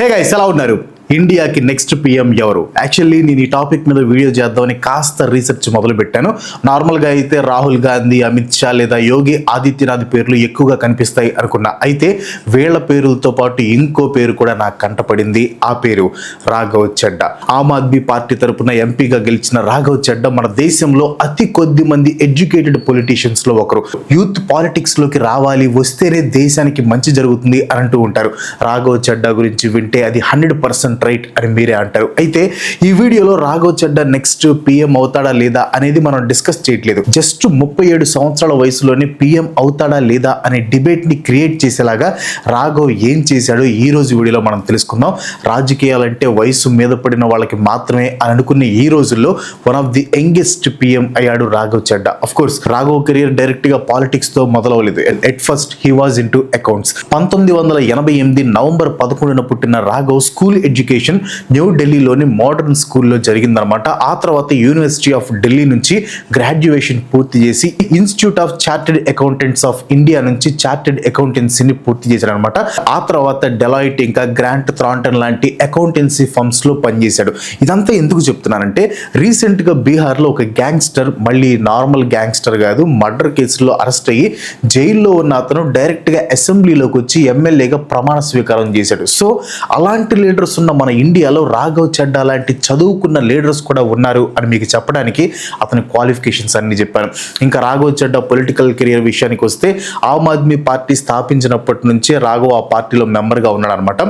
Hey guys, ఎలా ఉన్నారు? ఇండియాకి నెక్స్ట్ పిఎం ఎవరు? యాక్చువల్లీ నేను ఈ టాపిక్ మీద వీడియో చేద్దామని కాస్త రీసెర్చ్ మొదలు పెట్టాను. నార్మల్గా అయితే రాహుల్ గాంధీ, అమిత్ షా లేదా యోగి ఆదిత్యనాథ్ పేర్లు ఎక్కువగా కనిపిస్తాయి అనుకున్నా. అయితే వీళ్ళ పేరులతో పాటు ఇంకో పేరు కూడా నాకు కంటపడింది. ఆ పేరు రాఘవ్ చెడ్డా. ఆమ్ ఆద్మీ పార్టీ తరపున ఎంపీగా గెలిచిన రాఘవ్ చెడ్డా మన దేశంలో అతి కొద్ది మంది ఎడ్యుకేటెడ్ పొలిటీషియన్స్ లో ఒకరు. యూత్ పాలిటిక్స్ లోకి రావాలి, వస్తేనే దేశానికి మంచి జరుగుతుంది అని అంటూ ఉంటారు. రాఘవ్ చెడ్డా గురించి వింటే అది 100% రైట్ అని మీరే అంటారు. అయితే ఈ వీడియోలో రాఘవ్ చెడ్డా నెక్స్ట్ పిఎం అవుతాడా లేదా అనేది మనం డిస్కస్ చేయట్లేదు. జస్ట్ 37 సంవత్సరాల వయసులోనే పిఎం అవుతాడా లేదా అనే డిబేట్ ని క్రియేట్ చేసేలాగా రాఘవ్ ఏం చేశాడో ఈ రోజు వీడియోలో మనం తెలుసుకుందాం. రాజకీయాలంటే వయసు మీద పడిన వాళ్ళకి మాత్రమే అని అనుకున్న ఈ రోజుల్లో one of the youngest PM అయ్యాడు Raghav Chadha. Of course Raghav career direct గా పాలిటిక్స్ తో మొదలవలేదు. At first he was into accounts. 1988 November 11న పుట్టిన రాఘవ్ స్కూల్ ఎడ్యుకేషన్ న్యూఢిల్లీలోని మోడర్న్ స్కూల్లో జరిగిందనమాట. ఆ తర్వాత యూనివర్సిటీ ఆఫ్ ఢిల్లీ నుంచి గ్రాడ్యుయేషన్ పూర్తి చేసి institute of chartered accountants of India నుంచి చార్టెడ్ అకౌంటెన్సీని పూర్తి చేశాడు అనమాట. ఆ తర్వాత డెలాయిట్ ఇంకా గ్రాంట్ థ్రాంటన్ లాంటి అకౌంటెన్సీ ఫర్మ్స్ లో పనిచేశాడు. ఇదంతా ఎందుకు చెప్తున్నానంటే రీసెంట్ గా బీహార్ లో ఒక గ్యాంగ్స్టర్, మళ్ళీ నార్మల్ గ్యాంగ్స్టర్ కాదు, మర్డర్ కేసులో అరెస్ట్ అయ్యి జైల్లో ఉన్న అతను డైరెక్ట్ గా అసెంబ్లీలోకి వచ్చి ఎమ్మెల్యేగా ప్రమాణ స్వీకారం చేశాడు. సో అలాంటి లీడర్స్ ఉన్న మన ఇండియాలో రాఘవ్ చెడ్డా లాంటి చదువుకున్న లీడర్స్ కూడా ఉన్నారు అని మీకు చెప్పడానికి అతని క్వాలిఫికేషన్స్ అన్ని చెప్పాను. ఇంకా రాఘవ్ చెడ్డా పొలిటికల్ కెరియర్ విషయానికి వస్తే ఆమ్ ఆద్మీ పార్టీ స్థాపించినప్పటి నుంచే రాఘవ్ ఆ పార్టీలో మెంబర్గా ఉన్నాడు అనమాట.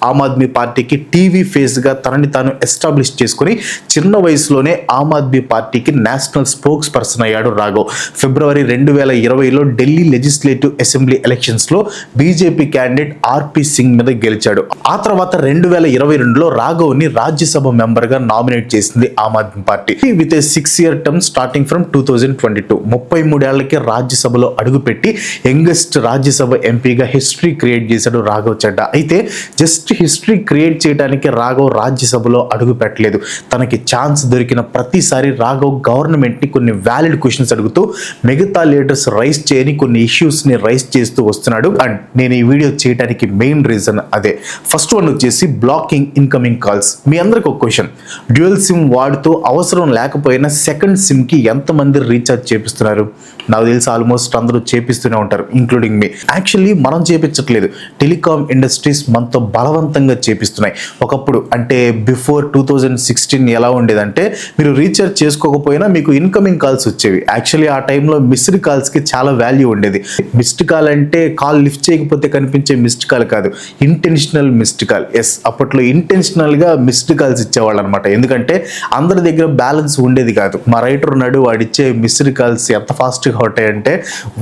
ఆమ్ ఆద్మీ పార్టీకి టీవీ ఫేస్ గా తనని తాను ఎస్టాబ్లిష్ చేసుకుని చిన్న వయసులోనే ఆమ్ ఆద్మీ పార్టీకి నేషనల్ స్పోక్స్ పర్సన్ అయ్యాడు రాఘవ్. ఫిబ్రవరి 2020లో ఢిల్లీ లెజిస్లేటివ్ అసెంబ్లీ ఎలక్షన్స్ లో బీజేపీ క్యాండిడేట్ ఆర్పి సింగ్ మీద గెలిచాడు. ఆ తర్వాత 2022లో రాఘవ్ ని రాజ్యసభ మెంబర్ గా నామినేట్ చేసింది Aam Aadmi party with a 6-year term starting from 2022. 33 ఏళ్లకే రాజ్యసభలో అడుగుపెట్టి యంగెస్ట్ రాజ్యసభ ఎంపీగా హిస్టరీ క్రియేట్ చేశాడు రాఘవ్ చెడ్డా. అయితే జస్ట్ హిస్టరీ క్రియేట్ చేయడానికి రాఘవ్ రాజ్యసభలో అడుగు పెట్టలేదు. తనకి ఛాన్స్ దొరికిన ప్రతిసారి రాఘవ్ గవర్నమెంట్ ని కొన్ని వ్యాలిడ్ క్వశ్చన్స్ అడుగుతూ మిగతా లీడర్స్ రైస్ చేయని కొన్ని ఇష్యూస్ ని రైస్ చేస్తూ వస్తున్నాడు. అండ్ నేను ఈ వీడియో చేయడానికి మెయిన్ రీజన్ అదే. ఫస్ట్ వన్ వచ్చేసి బ్లాకింగ్ ఇన్కమింగ్ కాల్స్. మీ అందరికి ఒక క్వశ్చన్, డ్యూయల్ సిమ్ వాడుతూ అవసరం లేకపోయినా సెకండ్ సిమ్ కి ఎంతమంది రీఛార్జ్ చేపిస్తున్నారు? నాకు తెలిసి ఆల్మోస్ట్ అందరూ చేపిస్తూనే ఉంటారు, ఇంక్లూడింగ్ మీ. యాక్చువల్లీ మనం చేపించట్లేదు, టెలికాం ఇండస్ట్రీస్ మనతో బలవంతంగా చేపిస్తున్నాయి. ఒకప్పుడు అంటే బిఫోర్ 2016 ఎలా ఉండేదంటే మీరు రీఛార్జ్ చేసుకోకపోయినా మీకు ఇన్కమింగ్ కాల్స్ వచ్చేవి. యాక్చువల్లీ ఆ టైంలో మిస్డ్ కాల్స్ కి చాలా వాల్యూ ఉండేది. మిస్డ్ కాల్ అంటే కాల్ లిఫ్ట్ చేయకపోతే కనిపించే మిస్డ్ కాల్ కాదు, ఇంటెన్షనల్ మిస్డ్ కాల్. ఎస్, అప్పట్లో ఇంటెన్షనల్ గా మిస్డ్ కాల్స్ ఇచ్చేవాళ్ళు అనమాట. ఎందుకంటే అందరి దగ్గర బ్యాలెన్స్ ఉండేది కాదు. మా రైటర్ ఉన్నాడు, వాడిచ్చే మిస్డ్ కాల్స్ ఎంత ఫాస్ట్ గా ఉంటాయంటే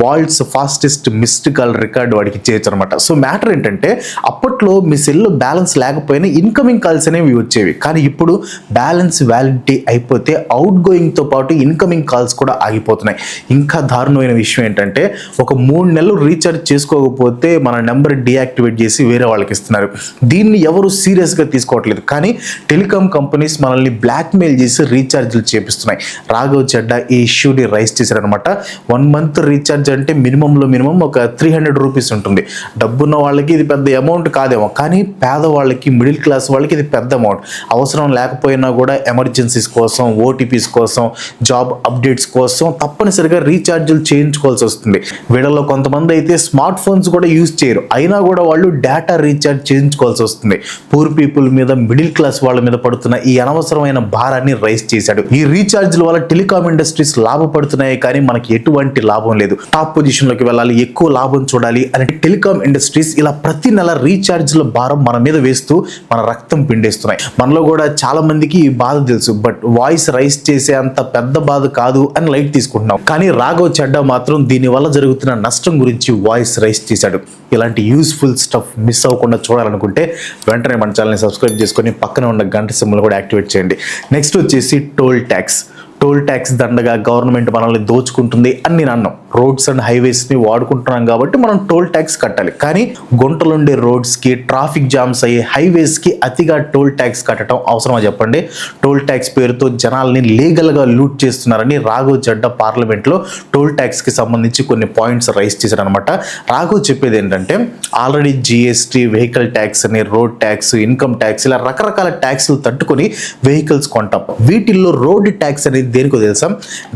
world's fastest missed call record వాడికి ఇచ్చేయచ్చు అనమాట. సో మ్యాటర్ ఏంటంటే అప్పట్లో మీ సెల్లో బ్యాలెన్స్ లేకపోయినా ఇన్కమింగ్ కాల్స్ అనేవి వచ్చేవి. కానీ ఇప్పుడు బ్యాలెన్స్ వ్యాలిడిటీ అయిపోతే అవుట్ గోయింగ్ తో పాటు ఇన్కమింగ్ కాల్స్ కూడా ఆగిపోతున్నాయి. ఇంకా దారుణమైన విషయం ఏంటంటే ఒక 3 నెలలు రీఛార్జ్ చేసుకోకపోతే మన నెంబర్ డీయాక్టివేట్ చేసి వేరే వాళ్ళకి ఇస్తున్నారు. దీన్ని ఎవరు సీరియస్ గా తీసుకోవట్లేదు, కానీ టెలికాం కంపెనీస్ మనల్ని బ్లాక్మెయిల్ చేసి రీఛార్జ్లు చేపిస్తున్నాయి. రాఘవ్ చెడ్డా ఈ ఇష్యూని రైస్ చేశారనమాట. 1 month రీఛార్జ్ అంటే మినిమం ఒక 300 రూపీస్ ఉంటుంది. డబ్బున్న వాళ్ళకి ఇది పెద్ద అమౌంట్ కాదేమో, కానీ పేదవాళ్ళకి, మిడిల్ క్లాస్ వాళ్ళకి ఇది పెద్ద అమౌంట్. అవసరం లేకపోయినా కూడా ఎమర్జెన్సీస్ కోసం, ఓటీపీస్ కోసం, జాబ్ అప్డేట్స్ కోసం తప్పనిసరిగా రీఛార్జ్లు చేయించుకోవాల్సి వస్తుంది. వీళ్ళలో కొంతమంది అయితే స్మార్ట్ ఫోన్స్ కూడా యూజ్ చేయరు, అయినా కూడా వాళ్ళు డేటా రీఛార్జ్ చేయించుకోవాల్సి వస్తుంది. పూర్ పీపుల్ మీద, మిడిల్ క్లాస్ వాళ్ళ మీద పడుతున్న ఈ అనవసరమైన భారాన్ని రైస్ చేశాడు. ఈ రీఛార్జ్ల వల్ల టెలికాం ఇండస్ట్రీస్ లాభపడుతున్నాయి, కానీ మనకి ఎటువంటి లాభం లేదు. టాప్ పొజిషన్ లోకి వెళ్ళాలి, ఎక్కువ లాభం చూడాలి అని టెలికాం ఇండస్ట్రీస్ ఇలా ప్రతి నెల రీఛార్జ్ల భారం మన మీద వేస్తూ మన రక్తం పిండేస్తున్నాయి. మనలో కూడా చాలా మందికి ఈ బాధ తెలుసు, బట్ వాయిస్ రైస్ చేసే అంత పెద్ద బాధ కాదు అని లైట్ తీసుకుంటున్నాం. కానీ రాఘవ్ చెడ్డా మాత్రం దీని వల్ల జరుగుతున్న నష్టం గురించి వాయిస్ రైస్ చేశాడు. ఇలాంటి యూస్ఫుల్ స్టఫ్ మిస్ అవ్వకుండా చూడాలనుకుంటే వెంటనే మన ఛానల్ని సబ్స్క్రైబ్ చేసుకొని పక్కన ఉన్న గంట సింబల్ కూడా యాక్టివేట్ చేయండి. నెక్స్ట్ వచ్చేసి టోల్ ట్యాక్స్. టోల్ ట్యాక్స్ దండగా గవర్నమెంట్ మనల్ని దోచుకుంటుంది అని నేను అన్నాం. రోడ్స్ అండ్ హైవేస్ని వాడుకుంటున్నాం కాబట్టి మనం టోల్ ట్యాక్స్ కట్టాలి. కానీ గుంటలుండే రోడ్స్కి, ట్రాఫిక్ జామ్స్ అయ్యే హైవేస్కి అతిగా టోల్ ట్యాక్స్ కట్టడం అవసరమా చెప్పండి? టోల్ ట్యాక్స్ పేరుతో జనాల్ని లీగల్గా లూట్ చేస్తున్నారని రాఘవ్ చడ్డా పార్లమెంట్లో టోల్ ట్యాక్స్కి సంబంధించి కొన్ని పాయింట్స్ రైజ్ చేశారనమాట. రాఘవ్ చెప్పేది ఏంటంటే, ఆల్రెడీ జిఎస్టీ, వెహికల్ ట్యాక్స్ అని, రోడ్ ట్యాక్స్, ఇన్కమ్ ట్యాక్స్, ఇలా రకరకాల ట్యాక్స్లు తట్టుకొని వెహికల్స్ కొంటాం. వీటిల్లో రోడ్ ట్యాక్స్ అనేది దేనికో తెలుసా?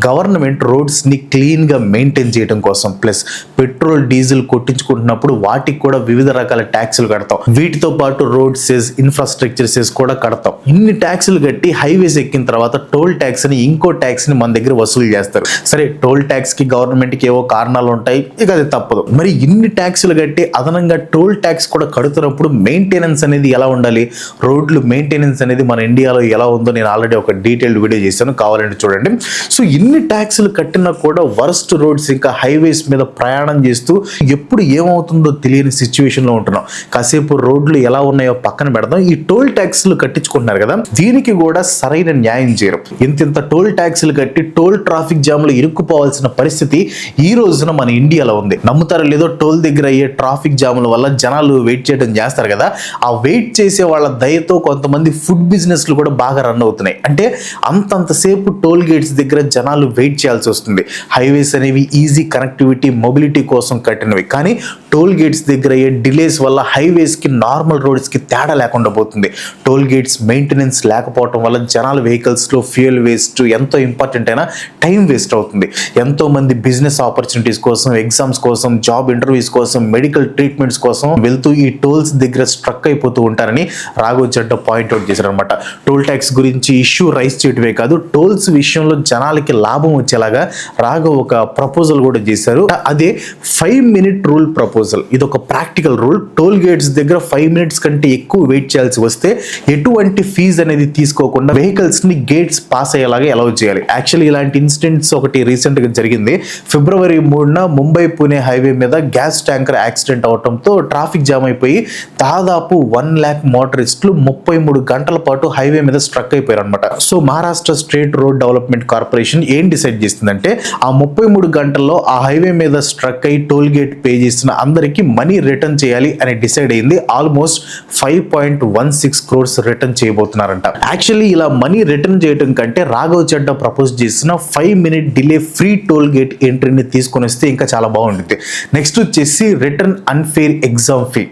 గవర్నమెంట్ రోడ్స్ని క్లీన్గా మెయింటైన్ చేయడం కోసం, ప్లస్ పెట్రోల్, డీజిల్ కొట్టించుకుంటున్నప్పుడు వాటికి కూడా వివిధ రకాల ట్యాక్స్లు కడతాం. వీటితో పాటు రోడ్ సెస్, ఇన్ఫ్రాస్ట్రక్చర్ సెస్ కూడా కడతాం. ఇన్ని ట్యాక్స్లు కట్టి హైవేస్ ఎక్కిన తర్వాత టోల్ ట్యాక్స్ అని, ఇంకో ట్యాక్స్ ని మన దగ్గర వసూలు చేస్తారు. సరే, టోల్ ట్యాక్స్ కి గవర్నమెంట్ కి ఏవో కారణాలు ఉంటాయి, ఇక అది తప్పదు. మరి ఇన్ని ట్యాక్స్లు కట్టి అదనంగా టోల్ ట్యాక్స్ కూడా కడుతున్నప్పుడు మెయింటెనెన్స్ అనేది ఎలా ఉండాలి? రోడ్లు మెయింటెనెన్స్ అనేది మన ఇండియాలో ఎలా ఉందో నేను ఆల్రెడీ ఒక డీటెయిల్డ్ వీడియో చేశాను, కావాలంటే చూడండి. సో ఇన్ని ట్యాక్స్లు కట్టినా కూడా వరస్ట్ రోడ్స్, ఇంకా హైవేస్ మీద ప్రయాణం చేస్తూ ఎప్పుడు ఏమవుతుందో తెలియని సిచ్యువేషన్ లో ఉంటున్నాం. కాసేపు రోడ్లు ఎలా ఉన్నాయో పక్కన పెడదాం, ఈ టోల్ ట్యాక్స్లు కట్టించుకుంటున్నారు కదా, దీనికి కూడా సరైన న్యాయం చేయరు. ఇంత టోల్ ట్యాక్స్లు కట్టి టోల్ ట్రాఫిక్ జామ్ లో ఇరుక్కుపోవాల్సిన పరిస్థితి ఈ రోజున మన ఇండియాలో ఉంది. నమ్ముతారో లేదో, టోల్ దగ్గర అయ్యే ట్రాఫిక్ జాముల వల్ల జనాలు వెయిట్ చేయడం చేస్తారు కదా, ఆ వెయిట్ చేసే వాళ్ళ దయతో కొంతమంది ఫుడ్ బిజినెస్లు కూడా బాగా రన్ అవుతున్నాయి. అంటే అంతంతసేపు టోల్ గేట్స్ దగ్గర జనాలు వెయిట్ చేయాల్సి వస్తుంది. హైవేస్ అనేవి ఈజీ కనెక్టివిటీ, మొబిలిటీ కోసం కట్టినవి, కానీ టోల్ గేట్స్ దగ్గర అయ్యే డిలేస్ వల్ల హైవేస్ కి, నార్మల్ రోడ్స్ కి తేడా లేకుండా పోతుంది. టోల్ గేట్స్ మెయింటెనెన్స్ లేకపోవడం వల్ల జనాల వెహికల్స్ లో ఫ్యూయల్ వేస్ట్, ఎంతో ఇంపార్టెంట్ అయినా టైం వేస్ట్ అవుతుంది. ఎంతో మంది బిజినెస్ ఆపర్చునిటీస్ కోసం, ఎగ్జామ్స్ కోసం, జాబ్ ఇంటర్వ్యూస్ కోసం, మెడికల్ ట్రీట్మెంట్స్ కోసం వెళ్తూ ఈ టోల్స్ దగ్గర స్ట్రక్ అయిపోతూ ఉంటారని రాఘవ్ చడ్డా పాయింట్అవుట్ చేశారనమాట. టోల్ ట్యాక్స్ గురించి ఇష్యూ రైజ్ చేయడమే కాదు, టోల్స్ విషయంలో జనాలకి లాభం వచ్చేలాగా రాఘవ్ ఒక ప్రపోజల్ కూడా చేశారు. అదే 5 minute రూల్ ప్రపోజల్. ఇది ఒక ప్రాక్టికల్ రూల్. టోల్ గేట్స్ దగ్గర 5 minutes కంటే ఎక్కువ వెయిట్ చేయాల్సి వస్తే ఎటువంటి ఫీజు అనేది తీసుకోకుండా వెహికల్స్ ని గేట్స్ పాస్ అయ్యేలాగా అలౌ చేయాలి. యాక్చువల్లీ ఇలాంటి ఇన్సిడెంట్స్ ఒకటి రీసెంట్ గా జరిగింది. ఫిబ్రవరి 3న ముంబై పుణే హైవే మీద గ్యాస్ ట్యాంకర్ యాక్సిడెంట్ అవడంతో ట్రాఫిక్ జామ్ అయిపోయి దాదాపు 1 lakh మోటరిస్టులు 33 గంటల పాటు హైవే మీద స్ట్రక్ అయిపోయారు అనమాట. So Maharashtra state road development corporation ఏం డిసైడ్ చేస్తుందంటే, ఆ 33 గంటల్లో ఆ హైవే మీద స్ట్రక్ అయి టోల్ గేట్ పే చేసిన అందరికీ మనీ రిటర్న్ చేయాలి అని డిసైడ్ అయింది. ఆల్మోస్ట్ 5.16 crores రిటర్న్ చేయబోతున్నారంట. యాక్చువల్లీ ఇలా మనీ రిటర్న్ చేయడం కంటే రాఘవ్ చడ్డా ప్రపోజ్ చేసిన 5 minute delay free toll gate ఎంట్రీని తీసుకొని వస్తే ఇంకా చాలా బాగుంటుంది. నెక్స్ట్ వచ్చేసి return unfair exam fee.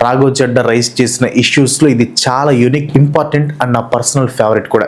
Raghav Chadha raise చేసిన ఇష్యూస్లో ఇది చాలా యూనిక్, ఇంపార్టెంట్ అండ్ నా పర్సనల్ ఫేవరెట్ కూడా.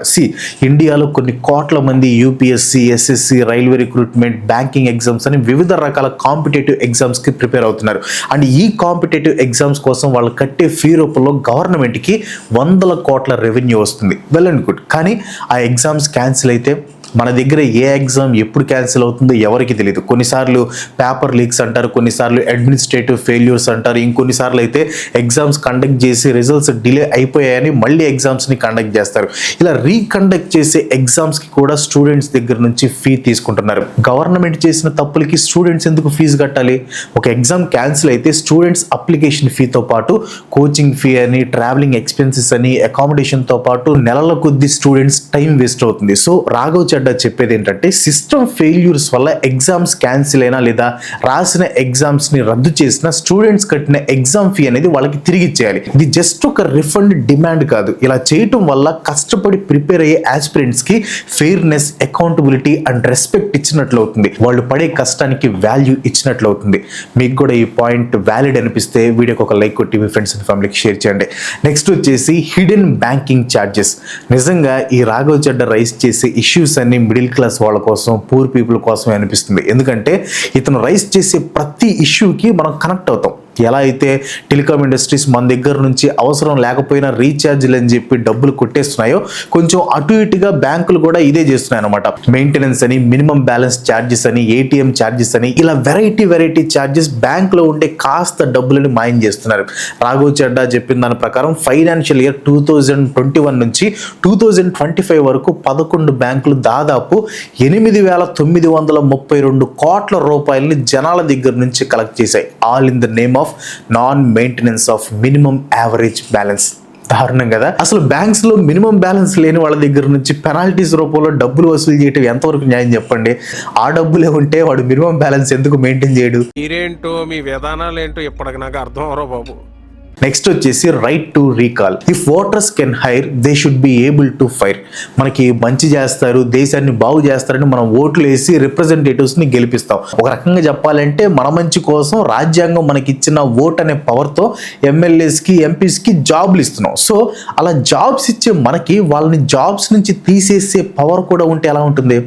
ఇండియాలో కొన్ని కోట్ల మంది UPSC, SSC, railway recruitment, banking exams అని వివిధ రకాల కాంపిటేటివ్ ఎగ్జామ్స్కి ప్రిపేర్ అవుతున్నారు. అండ్ ఈ కాంపిటేటివ్ ఎగ్జామ్స్ కోసం వాళ్ళు కట్టే ఫీ రూపంలో గవర్నమెంట్కి 100 కోట్ల రెవెన్యూ వస్తుంది. Well and good. కానీ ఆ ఎగ్జామ్స్ క్యాన్సిల్ అయితే మన దగ్గర ఏ ఎగ్జామ్ ఎప్పుడు క్యాన్సిల్ అవుతుందో ఎవరికి తెలియదు. కొన్నిసార్లు పేపర్ లీక్స్ అంటారు, కొన్నిసార్లు అడ్మినిస్ట్రేటివ్ ఫెయిల్యూర్స్ అంటారు, ఇంకొన్నిసార్లు అయితే ఎగ్జామ్స్ కండక్ట్ చేసి రిజల్ట్స్ డిలే అయిపోయాయని మళ్ళీ ఎగ్జామ్స్ని కండక్ట్ చేస్తారు. ఇలా రీకండక్ట్ చేసే ఎగ్జామ్స్కి కూడా స్టూడెంట్స్ దగ్గర నుంచి ఫీ తీసుకుంటున్నారు. గవర్నమెంట్ చేసిన తప్పులకి స్టూడెంట్స్ ఎందుకు ఫీజు కట్టాలి? ఒక ఎగ్జామ్ క్యాన్సిల్ అయితే స్టూడెంట్స్ అప్లికేషన్ ఫీతో పాటు కోచింగ్ ఫీ అని, ట్రావెలింగ్ ఎక్స్పెన్సెస్ అని, అకామిడేషన్తో పాటు నెలల కొద్ది స్టూడెంట్స్ టైం వేస్ట్ అవుతుంది. సో రాఘవ్ చడ్డా చెప్పేది ఏంటంటే, సిస్టమ్ ఫెయిల్యూర్స్ వల్ల ఎగ్జామ్స్ క్యాన్సిల్ అయినా లేదా రాసిన ఎగ్జామ్స్ ని రద్దు చేసిన స్టూడెంట్స్ కట్టిన ఎగ్జామ్ ఫీ అనేది వాళ్ళకి తిరిగి ఇచ్చేయాలి. ఇది జస్ట్ ఒక రిఫండ్ డిమాండ్ కాదు. ఇలా చేయటం వల్ల కష్టపడి ప్రిపేర్ అయ్యే ఆస్పిరెంట్స్ కి ఫెయిర్నెస్, అకౌంటబిలిటీ అండ్ రెస్పెక్ట్ ఇచ్చినట్లు అవుతుంది. వాళ్ళు పడే కష్టానికి వాల్యూ ఇచ్చినట్లు అవుతుంది. మీకు కూడా ఈ పాయింట్ వ్యాలిడ్ అనిపిస్తే వీడియోకి ఒక లైక్ కొట్టి మీ ఫ్రెండ్స్ అండ్ ఫ్యామిలీకి షేర్ చేయండి. నెక్స్ట్ వచ్చేసి హిడెన్ బ్యాంకింగ్ ఛార్జెస్. నిజంగా ఈ రాఘవ్ చడ్డా రైజ్ చేసే ఇష్యూస్ అన్ని మిడిల్ క్లాస్ వాళ్ళ కోసం, పూర్ పీపుల్ కోసమే అనిపిస్తుంది. ఎందుకంటే ఇతను రైజ్ చేసే ప్రతి ఇష్యూకి మనం కనెక్ట్ అవుతాం. ఎలా అయితే టెలికాం ఇండస్ట్రీస్ మన దగ్గర నుంచి అవసరం లేకపోయినా రీఛార్జ్లు అని చెప్పి డబ్బులు కొట్టేస్తున్నాయో, కొంచెం అటు ఇటుగా బ్యాంకులు కూడా ఇదే చేస్తున్నాయి అనమాట. మెయింటెనెన్స్ అని, మినిమం బ్యాలెన్స్ ఛార్జెస్ అని, ఏటీఎం ఛార్జెస్ అని, ఇలా వెరైటీ ఛార్జెస్ బ్యాంకులో ఉండే కాస్త డబ్బులని మాయం చేస్తున్నారు. రాఘవ్ చడ్డా చెప్పిన దాని ప్రకారం ఫైనాన్షియల్ ఇయర్ 2021 నుంచి 2025 వరకు 11 బ్యాంకులు దాదాపు 8,932 కోట్ల రూపాయలని జనాల దగ్గర నుంచి కలెక్ట్ చేశాయి. All in the name of non maintenance of minimum average balance. దారుణం కదా. అసలు బ్యాంక్స్ లో మినిమం బ్యాలెన్స్ లేని వాళ్ళ దగ్గర నుంచి పెనాల్టీస్ రూపంలో డబ్బులు వసూలు చేయటం ఎంతవరకు న్యాయం చెప్పండి. ఆ డబ్బులే ఉంటే వాడు మినిమం బ్యాలెన్స్ ఎందుకు మెయింటైన్ చేయడు? మీరేంటో మీ విధానాలు ఏంటో ఇప్పటికి నాకు అర్థం అవరో బాబు. నెక్స్ట్ వచ్చేసి right to recall. If voters can hire they should be able to fire. మనకి మంచి చేస్తారు, దేశాన్ని బాగు చేస్తారని మనం ఓట్లు వేసి రిప్రజెంటేటివ్స్ ని గెలిపిస్తాం. ఒక రకంగా చెప్పాలంటే మన మంచి కోసం రాజ్యాంగం మనకి ఇచ్చిన ఓట్ అనే పవర్ తో ఎమ్మెల్యేస్ కి ఎంపీస్ కి జాబ్లు ఇస్తున్నాం. సో అలా జాబ్స్ ఇచ్చే మనకి వాళ్ళని జాబ్స్ నుంచి తీసేసే పవర్ కూడా ఉంటే ఎలా ఉంటుంది?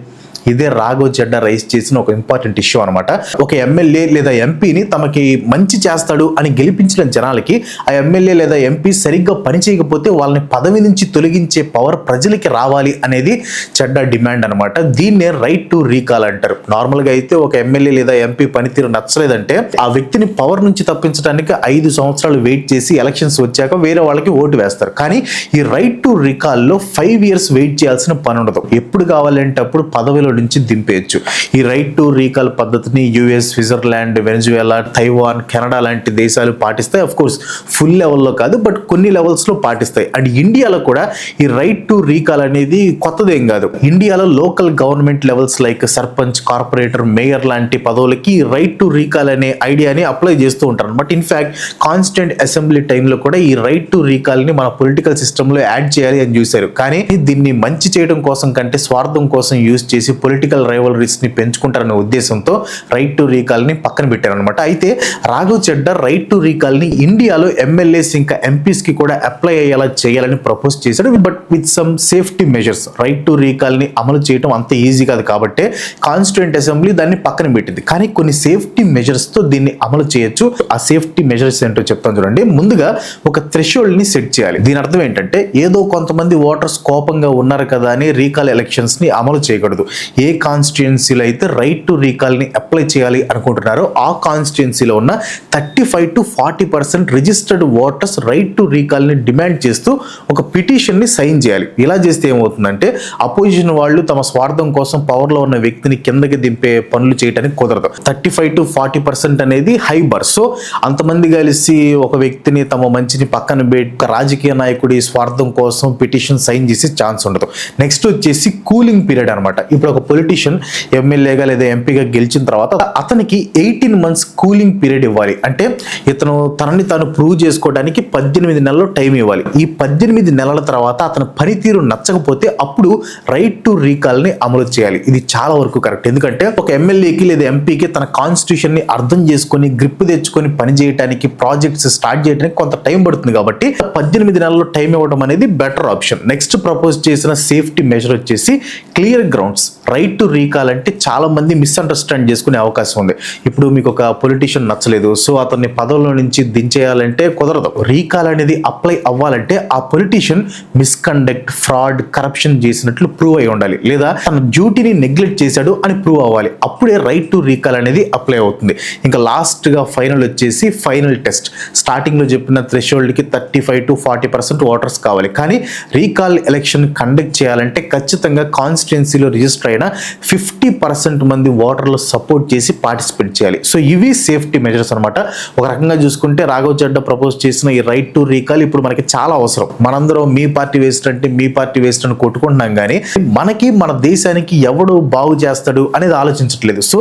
ఇదే రాఘవ్ చెడ్డా రైస్ చేసిన ఒక ఇంపార్టెంట్ ఇష్యూ అనమాట. ఒక ఎమ్మెల్యే లేదా ఎంపీని తమకి మంచి చేస్తాడు అని గెలిపించిన జనాలకి ఆ ఎమ్మెల్యే లేదా ఎంపీ సరిగ్గా పని చేయకపోతే వాళ్ళని పదవి నుంచి తొలగించే పవర్ ప్రజలకి రావాలి అనేది చెడ్డా డిమాండ్ అనమాట. దీన్నే రైట్ టు రీకాల్ అంటారు. నార్మల్ గా అయితే ఒక ఎమ్మెల్యే లేదా ఎంపీ పనితీరు నచ్చలేదంటే ఆ వ్యక్తిని పవర్ నుంచి తప్పించడానికి 5 సంవత్సరాలు వెయిట్ చేసి ఎలక్షన్స్ వచ్చాక వేరే వాళ్ళకి ఓటు వేస్తారు. కానీ ఈ రైట్ టు రీకాల్ లో 5 years వెయిట్ చేయాల్సిన పని ఉండదు. ఎప్పుడు కావాలంటే అప్పుడు పదవిలో నుంచి దింపేయచ్చు. ఈ రైట్ టు రీకాల్ పద్ధతిని యుఎస్, స్విట్జర్లాండ్, వెనజువేలా, తైవాన్, కెనడా లాంటి దేశాలు పాటిస్తాయి. అఫ్ కోర్స్ ఫుల్ లెవెల్లో కాదు, బట్ కొన్ని లెవెల్స్ లో పాటిస్తాయి. అండ్ ఇండియాలో కూడా ఈ రైట్ టు రీకాల్ అనేది కొత్తదేం కాదు. ఇండియాలో local government levels like sarpanch, corporator, mayor లాంటి పదవులకి రైట్ టు రీకాల్ అనే ఐడియాని అప్లై చేస్తూ ఉంటారు. బట్ ఇన్ఫాక్ట్ కాన్స్టిట్యూంట్ అసెంబ్లీ టైంలో కూడా ఈ రైట్ టు రీకాల్ ని మన పొలిటికల్ సిస్టమ్ లో యాడ్ చేయాలి అని చూశారు. కానీ దీన్ని మంచి చేయడం కోసం కంటే స్వార్థం కోసం యూజ్ చేసి పొలిటికల్ రైవలరీస్ ని పెంచుకుంటారనే ఉద్దేశంతో రైట్ టు రీకాల్ ని పక్కన పెట్టారనమాట. అయితే రాఘవ్ చెడ్డా రైట్ టు రీకాల్ ని ఇండియాలో ఎమ్మెల్యేస్ ఇంకా ఎంపీస్ కి కూడా అప్లై అయ్యేలా చేయాలని ప్రపోజ్ చేశాడు. But with some safety measures. Right to recall ని అమలు చేయడం అంత ఈజీ కాదు కాబట్టి కాన్స్టిట్యూంట్ అసెంబ్లీ దాన్ని పక్కన పెట్టింది. కానీ కొన్ని సేఫ్టీ మెజర్స్ తో దీన్ని అమలు చేయొచ్చు. ఆ సేఫ్టీ మెజర్స్ ఏంటో చెప్తాను చూడండి. ముందుగా ఒక థ్రెషోల్డ్ ని సెట్ చేయాలి. దీని అర్థం ఏంటంటే ఏదో కొంతమంది ఓటర్స్ కోపంగా ఉన్నారు కదా అని రీకాల్ ఎలక్షన్స్ ని అమలు చేయకూడదు. ఏ కాన్స్టిట్యుయెన్సీలో అయితే రైట్ టు రీకాల్ ని అప్లై చేయాలి అనుకుంటున్నారో ఆ కాన్స్టిట్యుయెన్సీలో ఉన్న 35 to 40% registered voters right to recall ని డిమాండ్ చేస్తూ ఒక పిటిషన్ ని సైన్ చేయాలి. ఇలా చేస్తే ఏమవుతుందంటే అపోజిషన్ వాళ్ళు తమ స్వార్థం కోసం పవర్ లో ఉన్న వ్యక్తిని కిందకి దింపే పనులు చేయడానికి కుదరదు. 35 to 40% అనేది హై బార్. సో అంతమంది కలిసి ఒక వ్యక్తిని తమ మంచిని పక్కన పెట్టి రాజకీయ నాయకుడి స్వార్థం కోసం పిటిషన్ సైన్ చేసే ఛాన్స్ ఉండదు. నెక్స్ట్ వచ్చేసి కూలింగ్ పీరియడ్ అనమాట. ఇప్పుడు ఒక పొలిటీషియన్ ఎమ్మెల్యేగా లేదా ఎంపీగా గెలిచిన తర్వాత అతనికి 18 months కూలింగ్ పీరియడ్ ఇవ్వాలి. అంటే ఇతను తనని తాను ప్రూవ్ చేసుకోవడానికి 18 నెలలు టైం ఇవ్వాలి. ఈ 18 నెలల తర్వాత అతని పనితీరు నచ్చకపోతే అప్పుడు రైట్ టు రీకాల్ ని అమలు చేయాలి. ఇది చాలా వరకు కరెక్ట్. ఎందుకంటే ఒక ఎమ్మెల్యేకి లేదా ఎంపీకి తన కాన్స్టిట్యూషన్ ని అర్థం చేసుకొని గ్రిప్ తెచ్చుకొని పని చేయడానికి, ప్రాజెక్ట్స్ స్టార్ట్ చేయడానికి కొంత టైం పడుతుంది. కాబట్టి 18 నెలలు టైం ఇవ్వడం అనేది బెటర్ ఆప్షన్. నెక్స్ట్ ప్రపోజ్ చేసిన సేఫ్టీ మెజర్ వచ్చేసి clear grounds. Right to recall అంటే చాలా మంది మిస్అండర్స్టాండ్ చేసుకునే అవకాశం ఉంది. ఇప్పుడు మీకు ఒక పొలిటీషియన్ నచ్చలేదు, సో అతన్ని పదవుల నుంచి దించేయాలంటే కుదరదు. రీకాల్ అనేది అప్లై అవ్వాలంటే ఆ పొలిటీషియన్ మిస్కండక్ట్, ఫ్రాడ్, కరప్షన్ చేసినట్లు ప్రూవ్ అయి ఉండాలి, లేదా తన డ్యూటీని నెగ్లెక్ట్ చేశాడు అని ప్రూవ్ అవ్వాలి. అప్పుడే రైట్ టు రీకాల్ అనేది అప్లై అవుతుంది. ఇంకా లాస్ట్ గా ఫైనల్ వచ్చేసి ఫైనల్ టెస్ట్. స్టార్టింగ్ లో చెప్పిన థ్రెషోల్డ్ కి 35 to 40% ఓటర్స్ కావాలి. కానీ రీకాల్ ఎలక్షన్ కండక్ట్ చేయాలంటే ఖచ్చితంగా కాన్స్టిట్యుయెన్సీలో రిజిస్టర్ అయిన 50% మంది ఓటర్లు సపోర్ట్ చేసి పార్టిసిపేట్ చేయాలి. సో ఇవి సేఫ్టీ మెజర్స్ అనమాట. ఒక రకంగా చూసుకుంటే రాఘవ్ చెడ్డా ప్రపోజ్ చేసిన ఈ రైట్ టు రీకాల్ ఇప్పుడు మనకి చాలా అవసరం. మనందరం మీ పార్టీ వేస్ట్ అంటే మీ పార్టీ వేస్ట్ అని కొట్టుకుంటున్నాం, కానీ మనకి మన దేశానికి ఎవడు బాగు చేస్తాడు అనేది ఆలోచించట్లేదు. సో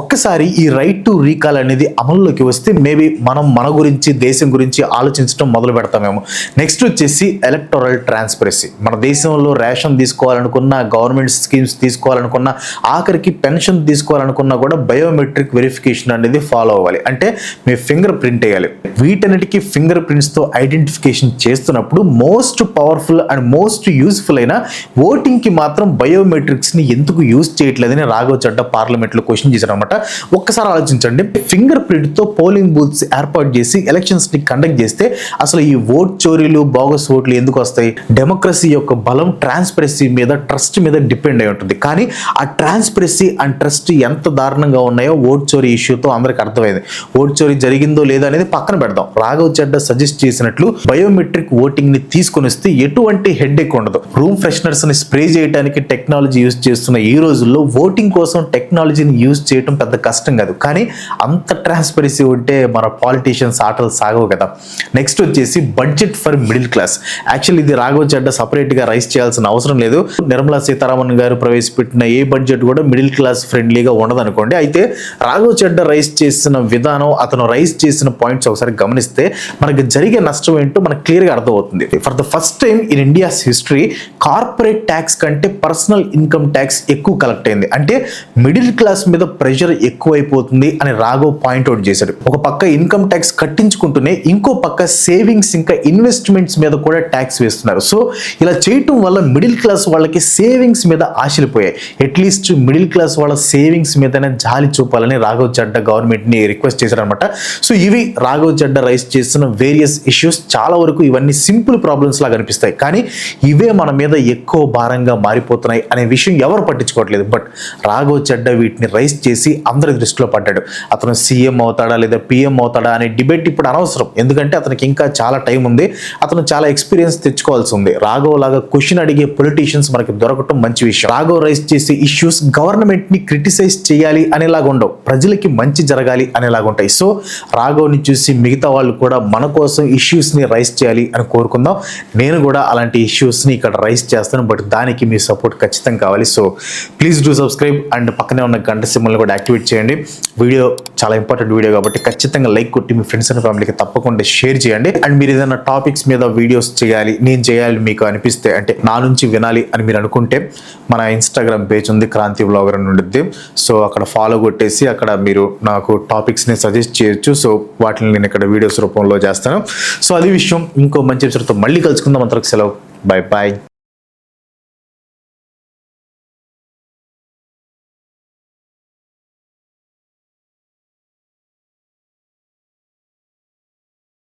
ఒక్కసారి ఈ రైట్ టు రీకాల్ అనేది అమల్లోకి వస్తే మేబీ మనం మన గురించి, దేశం గురించి ఆలోచించడం మొదలు పెడతామేమో. నెక్స్ట్ వచ్చేసి ఎలక్టోరల్ ట్రాన్స్పరెన్సీ. మన దేశంలో రేషన్ తీసుకోవాలనుకున్న, గవర్నమెంట్ స్కీమ్స్ తీసుకోవాలనుకున్న, ఆఖరికి పెన్షన్ తీసుకోవాలనుకున్నా కూడా బయోమెట్రిక్ వెరిఫికేషన్ అనేది ఫాలో అవ్వాలి. అంటే మీ ఫింగర్ ప్రింట్ వేయాలి. వీటన్నిటికీ ఫింగర్ ప్రింట్స్ తో ఐడెంటిఫికేషన్ చేస్తున్నప్పుడు most powerful and most useful అయిన ఓటింగ్ కి మాత్రం బయోమెట్రిక్స్ ని ఎందుకు యూజ్ చేయట్లేదని రాఘవ్ చెడ్డా పార్లమెంట్ లో క్వశ్చన్ చేశారనమాట. ఒక్కసారి ఆలోచించండి. ఫింగర్ ప్రింట్ తో పోలింగ్ బూత్స్ ఏర్పాటు చేసి ఎలక్షన్స్ ని కండక్ట్ చేస్తే అసలు ఈ ఓట్ చోరీలు, బోగస్ ఓట్లు ఎందుకు వస్తాయి? డెమోక్రసీ యొక్క బలం ట్రాన్స్పరెన్సీ మీద, ట్రస్ట్ మీద డిపెండ్ అయి ఉంటుంది. కానీ కానీ ఆ ట్రాన్స్పరెన్సీ అండ్ ట్రస్ట్ ఎంత దారుణంగా ఉన్నాయో ఓట్ చోరీ ఇష్యూతో అందరికి అర్థమైంది. ఓట్ చోరీ జరిగిందో లేదో అనేది పక్కన పెడదాం. రాఘవ్ చడ్డా సజెస్ట్ చేసినట్లు బయోమెట్రిక్ ఓటింగ్ ని తీసుకొని వస్తే ఎటువంటి హెడ్ ఎక్ ఉండదు. రూమ్ ఫ్రెషనర్స్ ని స్ప్రే చేయడానికి టెక్నాలజీ యూజ్ చేస్తున్న ఈ రోజుల్లో ఓటింగ్ కోసం టెక్నాలజీని యూజ్ చేయడం పెద్ద కష్టం కాదు. కానీ అంత ట్రాన్స్పరెన్సీ ఉంటే మన పాలిటీషియన్స్ ఆటలు సాగవు కదా. నెక్స్ట్ వచ్చేసి budget for middle class. Actually ఇది రాఘవ్ చడ్డా సపరేట్ గా రైస్ చేయాల్సిన అవసరం లేదు. నిర్మలా సీతారామన్ గారు ప్రవేశపెట్టిన ఏ బడ్జెట్ కూడా మిడిల్ క్లాస్ ఫ్రెండ్లీగా ఉండదు అనుకోండి. అయితే రాఘవ్ చడ్డా రైస్ చేసిన విధానం, అతను రైస్ చేసిన పాయింట్స్ ఒకసారి గమనిస్తే మనకి జరిగే నష్టం ఏంటో మనకు క్లియర్ గా అర్థమవుతుంది. For the first time in India's history corporate tax కంటే పర్సనల్ ఇన్కమ్ ట్యాక్స్ ఎక్కువ కలెక్ట్ అయింది. అంటే మిడిల్ క్లాస్ మీద ప్రెషర్ ఎక్కువైపోతుంది అని రాఘవ్ పాయింట్ అవుట్ చేశాడు. ఒక పక్క ఇన్కమ్ ట్యాక్స్ కట్టించుకుంటూనే ఇంకో పక్క సేవింగ్స్ ఇంకా ఇన్వెస్ట్మెంట్స్ మీద కూడా ట్యాక్స్ వేస్తున్నారు. సో ఇలా చేయటం వల్ల మిడిల్ క్లాస్ వాళ్ళకి సేవింగ్స్ మీద ఆశలు పోయాయి. అట్లీస్ట్ మిడిల్ క్లాస్ వాళ్ళ సేవింగ్స్ మీదనే జాలి చూపాలని రాఘవ్ చడ్డా గవర్నమెంట్ ని రిక్వెస్ట్ చేశారనమాట. సో ఇవి రాఘవ్ చడ్డా రైస్ చేస్తున్న వేరియస్ ఇష్యూస్. చాలా వరకు ఇవన్నీ సింపుల్ ప్రాబ్లమ్స్ లాగా అనిపిస్తాయి, కానీ ఇవే మన మీద ఎక్కువ భారంగా మారిపోతున్నాయి అనే విషయం ఎవరు పట్టించుకోవట్లేదు. బట్ రాఘవ్ చడ్డా వీటిని రైస్ చేసి అందరి దృష్టిలో పడ్డాడు. అతను సీఎం అవుతాడా లేదా పిఎం అవుతాడా అనే డిబేట్ ఇప్పుడు అనవసరం, ఎందుకంటే అతనికి ఇంకా చాలా టైం ఉంది. అతను చాలా ఎక్స్పీరియన్స్ తెచ్చుకోవాల్సి ఉంది. రాఘవ్ లాగా క్వశ్చన్ అడిగే పొలిటీషియన్స్ మనకి దొరకటం మంచి విషయం. రాఘవ్ రైస్ చేసే ఇష్యూస్ గవర్నమెంట్ ని క్రిటిసైజ్ చేయాలి అనేలాగా ఉండవు, ప్రజలకి మంచి జరగాలి అనేలాగా ఉంటాయి. సో రాఘవ్ ని చూసి మిగతా వాళ్ళు కూడా మన కోసం ఇష్యూస్ ని రైస్ చేయాలి అని కోరుకుందాం. నేను కూడా అలాంటి ఇష్యూస్ ని ఇక్కడ రైస్ చేస్తాను, బట్ దానికి మీ సపోర్ట్ ఖచ్చితంగా కావాలి. So please do subscribe and పక్కనే ఉన్న గంట సింబల్ని కూడా యాక్టివేట్ చేయండి. వీడియో చాలా ఇంపార్టెంట్ వీడియో కాబట్టి ఖచ్చితంగా లైక్ కొట్టి మీ ఫ్రెండ్స్ అండ్ ఫ్యామిలీకి తప్పకుండా షేర్ చేయండి. అండ్ మీరు ఏదైనా టాపిక్స్ మీద వీడియోస్ చేయాలి, నేను చేయాలి మీకు అనిపిస్తే, అంటే నా నుంచి వినాలి అని మీరు అనుకుంటే మన ఇన్స్టాగ్రామ్ పేజ్ ఉంది, క్రాంతి బ్లాగర్ అని ఉంటుంది. సో అక్కడ ఫాలో కొట్టేసి అక్కడ మీరు నాకు టాపిక్స్ని సజెస్ట్ చేయొచ్చు. సో వాటిని నేను ఇక్కడ వీడియోస్ రూపంలో చేస్తాను. సో అది విషయం. ఇంకో మంచి ఎపిసోడ్తో మళ్ళీ కలుసుకుందాం. అంతవరకు సెలవు. Bye bye.